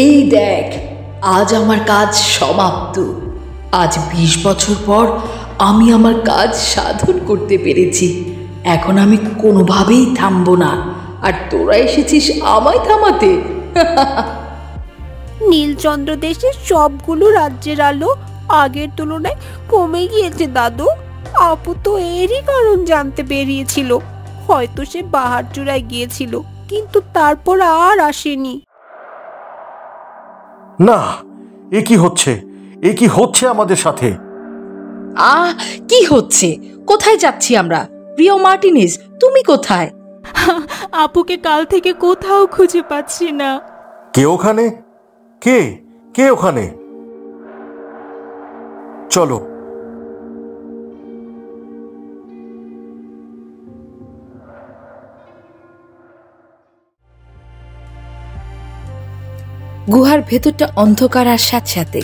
এই দেখ, আজ আমার কাজ সমাপ্ত। আজ 20 বছর পর আমি আমার কাজ সাধন করতে পেরেছি। এখন আমি কোনোভাবেই থামবো না, আর তোরা এসেছিস আমায় থামাতে। নীলচন্দ্র দেশের সবগুলো রাজ্যের আলো আগের তুলনায় কমে গিয়েছে দাদু। আপু তো এরই কারণ জানতে বেরিয়েছিল। হয়তো সে পাহাড়চূড়ায় গিয়েছিল, কিন্তু তারপর আর আসেনি। না, এ কি হচ্ছে? এ কি হচ্ছে আমাদের সাথে? কি হচ্ছে? কোথায় যাচ্ছি আমরা? রিও মার্টিনেজ, তুমি কোথায়? আপুকে কাল থেকে কোথাও খুঁজে পাচ্ছি না। কে ওখানে? কে কে ওখানে? চলো। গুহার ভেতরটা অন্ধকার, আর সাথে সাথে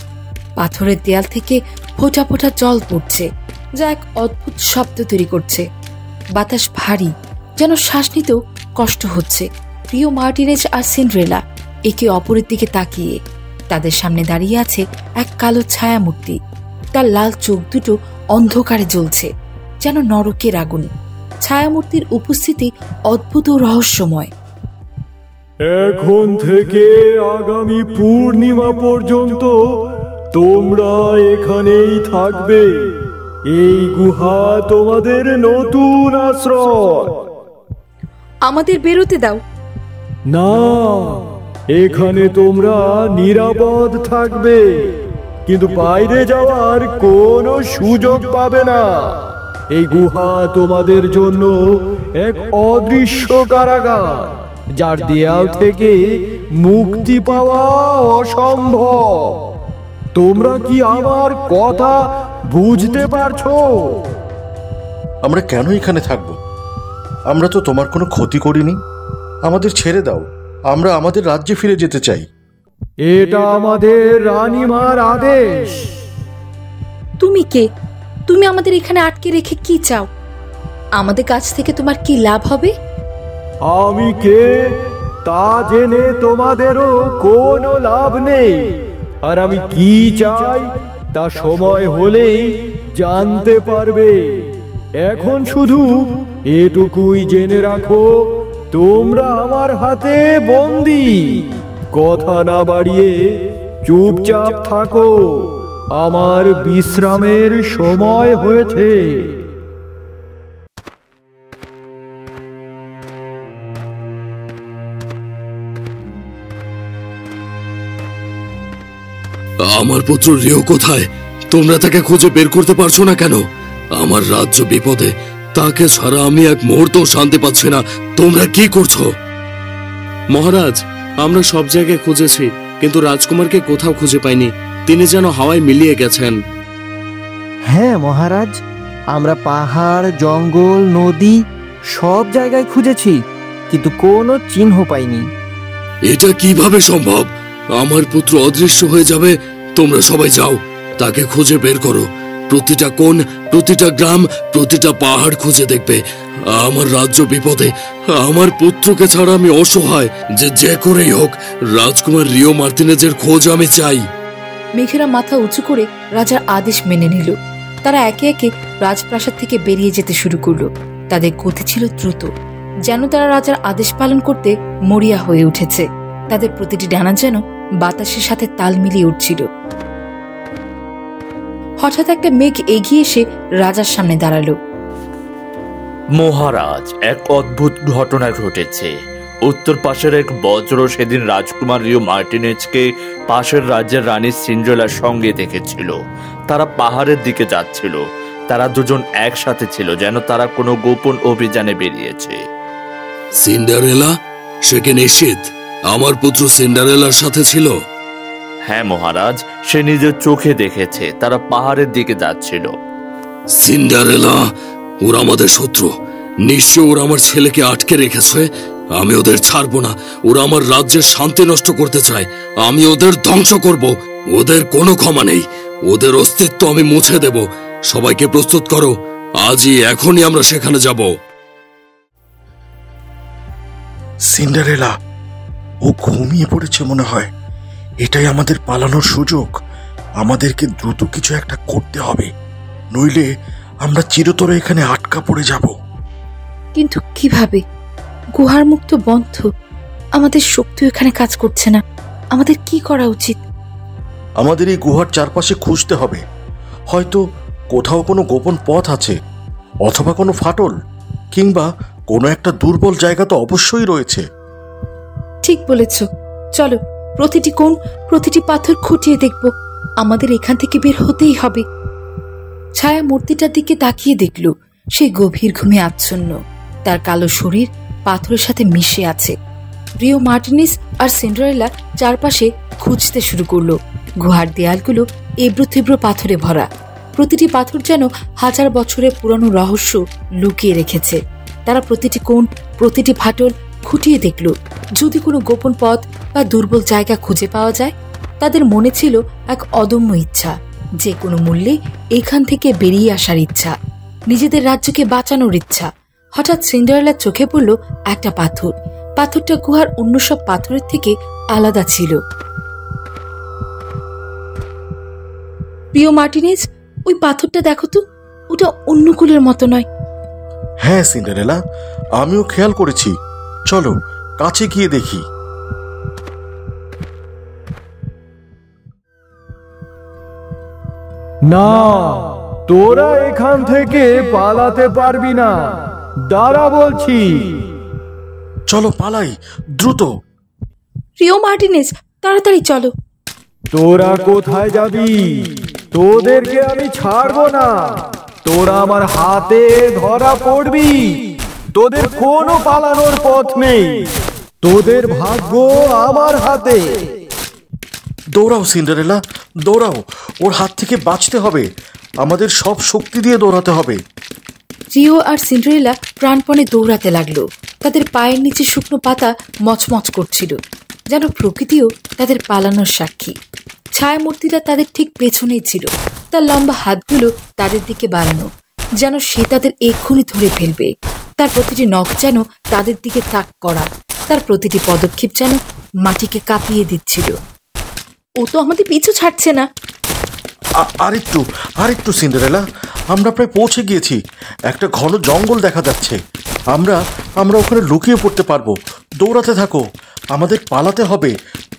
পাথরের দেয়াল থেকে ফোঁটা ফোঁটা জল পড়ছে, যা এক অদ্ভুত শব্দ তৈরি করছে। বাতাস ভারী, যেন শ্বাস নিতেও কষ্ট হচ্ছে। রিও মার্টিনেজ আর সিন্ড্রেলা একে অপরের দিকে তাকিয়ে। তাদের সামনে দাঁড়িয়ে আছে এক কালো ছায়ামূর্তি। তার লাল চোখ দুটো অন্ধকারে জ্বলছে, যেন নরকের আগুন। ছায়ামূর্তির উপস্থিতি অদ্ভুত ও রহস্যময়। এখন থেকে আগামী পূর্ণিমা পর্যন্ত তোমরা এখানেই থাকবে। এই গুহা তোমাদের নতুন আশ্রয়। আমাদের বেরোতে দাও। না, এখানে তোমরা নিরাপদ থাকবে, কিন্তু বাইরে যাওয়ার কোনো সুযোগ পাবে না। এই গুহা তোমাদের জন্য এক অদৃশ্য কারাগার, যার দেয়াল থেকে মুক্তি পাওয়া অসম্ভব। তোমরা কি আমার কথা বুঝতে পারছো? আমরা কেন এখানে থাকবো? আমরা তো তোমার কোনো ক্ষতি করিনি। আমাদের ছেড়ে দাও, আমরা আমাদের রাজ্যে ফিরে যেতে চাই। এটা আমাদের রানীমার আদেশ। তুমি কে? তুমি আমাদের এখানে আটকে রেখে কি চাও? আমাদের কাছ থেকে তোমার কি লাভ হবে? আমি কে তা জেনে তোমাদেরও কোনো লাভ নেই, আর আমি কি চাই তা সময় হলেই জানতে পারবে। এখন শুধু এটুকুই জেনে রাখো, তোমরা আমার হাতে বন্দী। কথা না বাড়িয়ে চুপচাপ থাকো, আমার বিশ্রামের সময় হয়েছে। আমার পুত্র রিও কোথায়? তোমরা তাকে খুঁজে বের করতে পারছো না কেন? আমার রাজ্য বিপদে, তাকে ছাড়া আমি এক মুহূর্ত শান্তি পাচ্ছি না। তোমরা কি করছো? মহারাজ, আমরা সব জায়গায় খুঁজেছি, কিন্তু রাজকুমারকে কোথাও খুঁজে পাইনি। তিনি যেন হাওয়ায় মিলিয়ে গেছেন। হ্যাঁ মহারাজ, আমরা পাহাড়, জঙ্গল, নদী সব জায়গায় খুঁজেছি, কিন্তু কোনো চিহ্ন পাইনি। এটা কিভাবে সম্ভব? আমার পুত্র অদৃশ্য হয়ে যাবে। তোমরা সবাই যাও, তাকে খুঁজে বের করো। প্রতিটা কোণ, প্রতিটা গ্রাম, প্রতিটা পাহাড় খুঁজে দেখবে। আমার রাজ্য বিপদে, আমার পুত্রকে ছাড়া আমি অসহায়। যে করেই হোক রাজকুমার রিও মার্টিনেজের খোঁজ আমি চাই। মেঘেরা মাথা উঁচু করে রাজার আদেশ মেনে নিল। তারা একে একে রাজপ্রাসাদ থেকে বেরিয়ে যেতে শুরু করলো। তাদের গতি ছিল দ্রুত, যেন তারা রাজার আদেশ পালন করতে মরিয়া হয়ে উঠেছে। তাদের প্রতিটি ডানা যেন বাতাসের সাথে তাল মিলিয়ে উঠছিল। হঠাৎ একটা মেঘ এগিয়ে এসে রাজার সামনে দাঁড়ালো। মহারাজ, এক অদ্ভুত ঘটনা ঘটেছে। উত্তর পাশের এক বজ্র সেদিন রাজকুমার রিও মার্টিনেজকে পাশের রাজ্যের রানী সিন্ড্রেলার সঙ্গে দেখেছিল। তারা পাহাড়ের দিকে যাচ্ছিল। তারা দুজন একসাথে ছিল, যেন তারা কোনো গোপন অভিযানে বেরিয়েছে। সিন্ডারেলা? সে কি নিশ্চিত আমার পুত্র সিন্ডারেলার সাথে ছিল? হ্যাঁ মহারাজ, সে নিজের চোখে দেখেছে। তারা পাহাড়ের দিকে যাচ্ছিল। সিন্ডারেলা? ওরা আমাদের শত্রু। নিশ্চয় ওরা আমার ছেলেকে আটকে রেখেছে। আমি ওদের ছাড়বো না। ওরা আমার রাজ্যের শান্তি নষ্ট করতে চায়। আমি ওদের ধ্বংস করব। ওদের কোনো ক্ষমা নেই। ওদের অস্তিত্ব আমি মুছে দেব। সবাইকে প্রস্তুত করো, আজই এখনই আমরা সেখানে যাব। সিন্ডারেলা, ও ঘুমিয়ে পড়েছে মনে হয়। এটাই আমাদের পালানোর সুযোগ। আমাদেরকে দ্রুত কিছু একটা করতে হবে, নইলে আমরা চিরতরে এখানে আটকা পড়ে যাব। কিন্তু কিভাবে? গুহার মুখ তো বন্ধ, আমাদের শক্তি এখানে কাজ করছে না। আমাদের কি করা উচিত? আমাদের এই গুহার চারপাশে খুঁজতে হবে। হয়তো কোথাও কোনো গোপন পথ আছে, অথবা কোনো ফাটল, কিংবা কোনো একটা দুর্বল জায়গা তো অবশ্যই রয়েছে। ঠিক বলেছ, চলো প্রতিটি কোণ, প্রতিটি পাথর খুঁটিয়ে দেখব। আমাদের এখান থেকে বের হতেই হবে। ছায়া মূর্তিটার দিকে তাকিয়ে দেখল সে গভীর ঘুমে আচ্ছন্ন। তার কালো শরীর পাথরের সাথে মিশে আছে। রিও মার্টিনেজ আর সিন্ডারেলা চারপাশে খুঁজতে শুরু করলো। গুহার দেয়ালগুলো এবড়ো থেবড়ো পাথরে ভরা। প্রতিটি পাথর যেন হাজার বছরের পুরানো রহস্য লুকিয়ে রেখেছে। তারা প্রতিটি কোণ, প্রতিটি ফাটল খুঁটিয়ে দেখল, যদি কোনো গোপন পথ বা দুর্বল জায়গা খুঁজে পাওয়া যায়। তাদের মনে ছিল এক অদম্য ইচ্ছা, যে কোনো মূল্যে এখান থেকে বেরিয়ে আসার ইচ্ছা, নিজেদের রাজ্যকে বাঁচানোর ইচ্ছা। হঠাৎ সিন্ডারেলার চোখে পড়ল একটা পাথর। পাথরটা গুহার অন্য সব পাথরের থেকে আলাদা ছিল। প্রিয় মার্টিনেজ, ওই পাথরটা দেখো তো, ওটা অন্য কুলের মতো নয়। হ্যাঁ সিন্ডারেলা, আমিও খেয়াল করেছি। চলো কাছে গিয়ে দেখি। না, তোরা এখান থেকে পালাতে পারবি না। দাঁড়া বলছি। চলো পালাই, দ্রুত। প্রিয় মার্টিনেজ, তাড়াতাড়ি চলো। তোরা কোথায় যাবি? তোদেরকে আমি ছাড়বো না। তোরা আমার হাতে ধরা পড়বি। তোদের কোনো পালানোর পথ নেই। তোদের ভাগ্য আমার হাতে। দৌড়াও সিন্ডারেলা, দৌড়াও। ওর হাত থেকে বাঁচতে হবে। আমাদের সব শক্তি দিয়ে দৌড়াতে হবে। রিও আর সিন্ডারেলা প্রাণপণে দৌড়াতে লাগলো। তাদের পায়ের নিচে শুকনো পাতা মচমচ করছিল, যেন প্রকৃতিও তাদের পালানোর সাক্ষী। ছায়ামূর্তিটা তাদের ঠিক পেছনেই ছিল। তার লম্বা হাতগুলো তাদের দিকে বাড়ানো, যেন সে তাদের এক্ষুনি ধরে ফেলবে। তার প্রতিটি নখ যেন তাদের দিকে তাক করা। তার প্রতিটি পদক্ষেপ যেন মাটিকে কাঁপিয়ে দিচ্ছিল। ও তো আমাদের পিছু ছাড়ছে না। আরেকটু সিন্ডারেলা, আমরা প্রায় পৌঁছে গিয়েছি। একটা ঘন জঙ্গল দেখা যাচ্ছে। আমরা ওখানে লুকিয়ে পড়তে পারবো। দৌড়াতে থাকো। আমাদের পালাতে হবে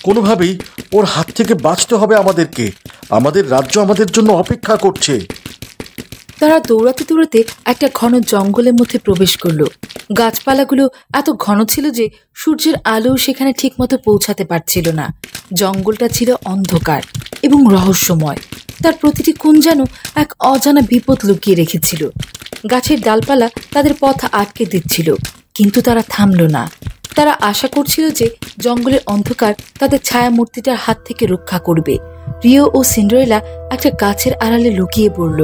কোনোভাবেই। ওর হাত থেকে বাঁচতে হবে আমাদেরকে। আমাদের রাজ্য আমাদের জন্য অপেক্ষা করছে। তারা দৌড়াতে দৌড়াতে একটা ঘন জঙ্গলের মধ্যে প্রবেশ করলো। গাছপালাগুলো এত ঘন ছিল যে সূর্যের আলো সেখানে ঠিকমতো পৌঁছাতে পারছিল না। জঙ্গলটা ছিল অন্ধকার এবং রহস্যময়। তার প্রতিটি কোণ যেন এক অজানা বিপদ লুকিয়ে রেখেছিল। গাছের ডালপালা তাদের পথ আটকে দিচ্ছিল, কিন্তু তারা থামল না। তারা আশা করছিল যে জঙ্গলের অন্ধকার তাদের ছায়া মূর্তিটার হাত থেকে রক্ষা করবে। রিও ও সিন্ডারেলা একটা গাছের আড়ালে লুকিয়ে পড়ল।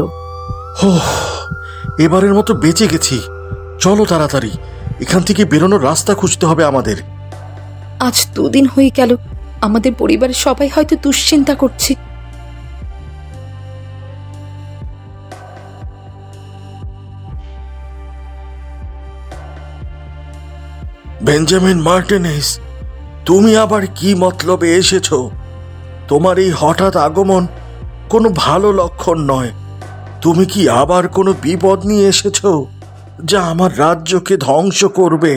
এবারের মতো বেঁচে গেছি। চলো তাড়াতাড়ি, এখান থেকে বেরোনোর রাস্তা খুঁজতে হবে আমাদের। আজ 2 দিন হয়ে গেল। আমাদের পরিবারের সবাই হয়তো দুশ্চিন্তা করছে। বেঞ্জামিন মার্টিনেজ, তুমি আবার কি মতলবে এসেছো? তোমার এই হঠাৎ আগমন কোনো ভালো লক্ষণ নয়। তুমি কি আবার কোনো বিপদ নিয়ে এসেছো, যা আমার রাজ্যকে ধ্বংস করবে?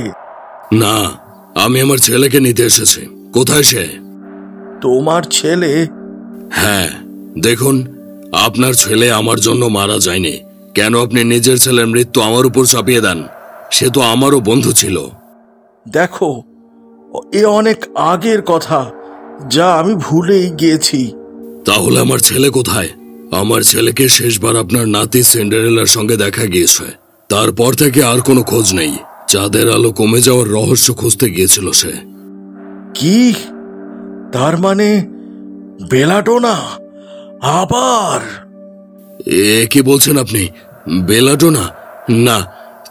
না, আমি আমার ছেলেকে নিতে এসেছি। কোথায় সে? তোমার ছেলে? হ্যাঁ, দেখুন, আপনার ছেলে আমার জন্য মারা যায়নি। কেন আপনি নিজের ছেলের মৃত্যু আমার উপর চাপিয়ে দেন? সে তো আমারও বন্ধু ছিল। দেখো, এ অনেক আগের কথা, যা আমি ভুলেই গিয়েছি। তাহলে আমার ছেলে কোথায়? আমার ছেলেকে শেষবার আপনার নাতি সিন্ডারেলার সঙ্গে দেখা গিয়েছে। তারপর থেকে আর কোনো খোঁজ নেই। চাঁদের আলো কমে যাওয়ার রহস্য খুঁজতে গিয়েছিল সে। কি? তার মানে বেলাডোনা আবার? এ কি বলছেন আপনি? বেলাডোনা? না,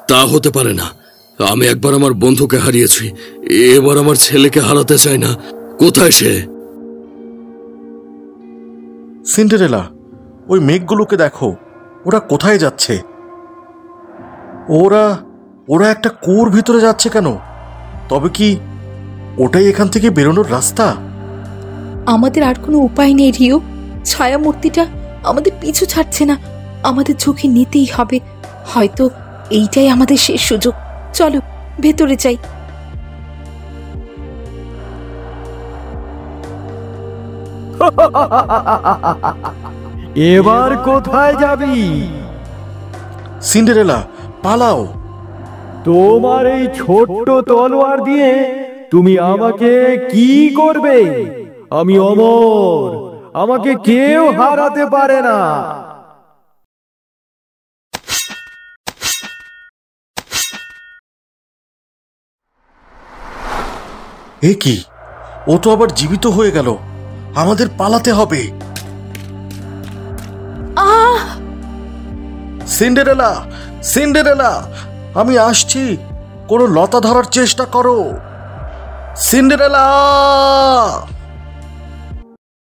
তা হতে পারে না। আমি একবার আমার বন্ধুকে হারিয়েছি, এবার আমার ছেলেকে হারাতে চাই না। কোথায় সে? সিন্ডারেলা, ওই মেঘগুলোকে দেখো, ওরা কোথায় যাচ্ছে? ওরা একটা কুয়োর ভিতরে যাচ্ছে কেন? তবে কি ওটাই এখান থেকে বেরোনোর রাস্তা? আমাদের আর কোনো উপায় নেই রিও, ছায়া মূর্তিটা আমাদের পিছু ছাড়ছে না, আমাদের ঝুঁকি নিতেই হবে। হয়তো এইটাই আমাদের শেষ সুযোগ, চলো ভেতরে যাই। এবার কোথায় যাবি? সিন্ডারেলা, পালাও। তোমার এই ছোট্ট তলোয়ার দিয়ে তুমি আমাকে কি করবে? আমি অমর, আমাকে কেউ হারাতে পারে না। এ কি, ও তো আবার জীবিত হয়ে গেল। আমাদের পালাতে হবে। সিন্ডারেলা, সিন্ডারেলা, আমি আসছি, কোনো লতা ধরার চেষ্টা করো। সিন্ডারেলা!